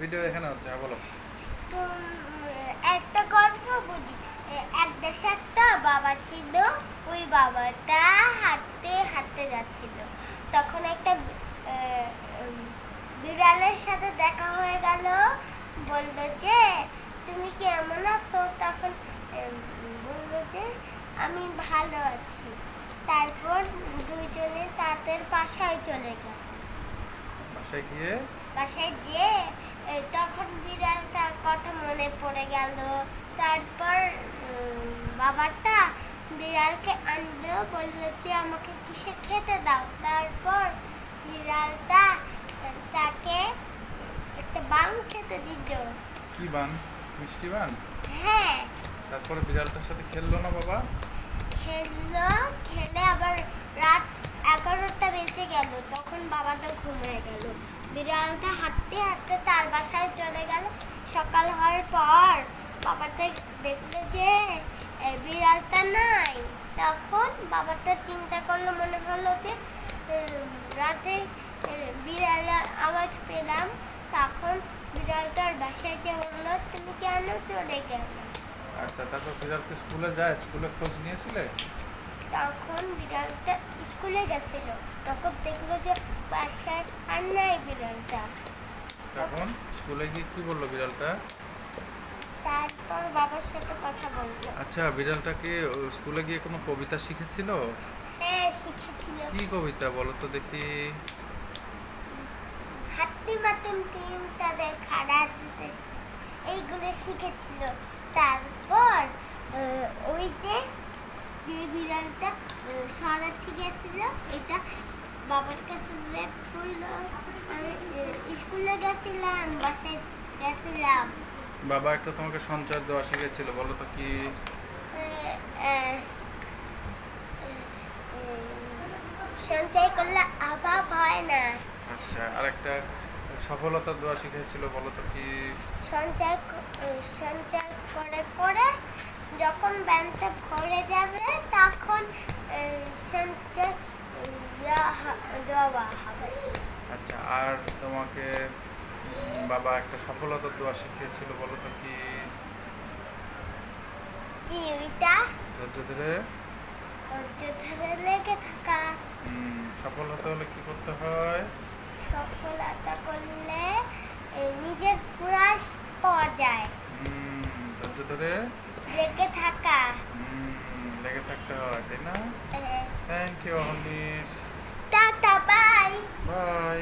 Video এখানে হচ্ছে, হ্যাঁ বলো। তো একটা গল্প বলি। এক দেশে একটা বাবা ছিল। ওই বাবাটা হাঁটতে হাঁটতে যাচ্ছিল। তখন একটা বিড়ালের সাথে দেখা হয়ে গেল। বলল যে তুমি কেমন আছো? তখন বলল যে আমি ভালো আছি। তারপর দুইজনে তাদের বাসায় চলে গেল। বাসায় গিয়ে বাসায় যেয়ে তখন বিড়ালটার কথা মনে পড়ে গেল। তারপর বাবাটা বিড়ালকে আনলো, বললো যে আমাকে কিসে খেতে দাও। তারপর বিড়ালটা তাকে একটা বান খেতে দিল। কি বান? মিষ্টি বান? হ্যাঁ। তারপরে বিড়ালটার সাথে খেললো না বাবা? খেললো, খেলে আবার রাত 11টা বেজে গেল। তখন বাবাটা ঘুমিয়ে গেল। বিড়ালটা হাঁটতে হাঁটতে তার বাসায় চলে গেল। সকাল হওয়ার পর বাবাটা দেখলো যে বিড়ালটা নাই। তখন বাবাটা চিন্তা করলো, মনে হলো যে রাতে বিড়ালের আওয়াজ পেলাম। তখন বিড়ালটার বাসায় যে বললো তুমি কেন চলে গেলে। আচ্ছা, তারপর বিড়ালকে স্কুলে যায়, স্কুলে খোঁজ নিয়েছিলে? তখন বিড়ালটা স্কুলে গেছিল। তখন দেখলো যে বাসায় আর নাই বিড়ালটা। তখন স্কুলে গিয়ে কি বললো বিড়ালটা? তারপর বাবার সাথে কথা বললো। আচ্ছা, বিড়ালটাকে স্কুলে গিয়ে কোনো কবিতা শিখেছিল? হ্যাঁ, শিখেছিল। কি কবিতা বলো তো দেখি। হাতি মাতিম টিম তাদের খাড়া দিতে, এইগুলো শিখেছিল। তারপর ওই যে যে বিড়ালটা সরাচ্ছি গেছিল, এটা বাবার কাছে যে বললো আমি স্কুলে গেছিলাম, বাসায় গেছিলাম। বাবা একটা তোমাকে সঞ্চয় দেওয়া শিখেছিল, বলো তো কি? সঞ্চয় করলে অভাব হয় না। আচ্ছা, আর একটা সফলতা দেওয়া শিখেছিল, বলো তো কি? সঞ্চয় করে করে যখন ব্যাংকটা ভরে যাবে তখন সঞ্চয় দেওয়া হবে। আচ্ছা, আর তোমাকে বাবা একটা সফলতা দেওয়া শিখিয়েছিল, বলো তো কি? ওইটা ধৈর্য ধরে লেগে থাকা। সফল হতে হলে কি করতে হয়? সফলতা করলে নিজের প্রয়াস পাওয়া যায়। ধৈর্য ধরে লেগে থাকা। লেগে থাকতে হয়, তাই না? Thank you Ahonish. Tata, bye. By.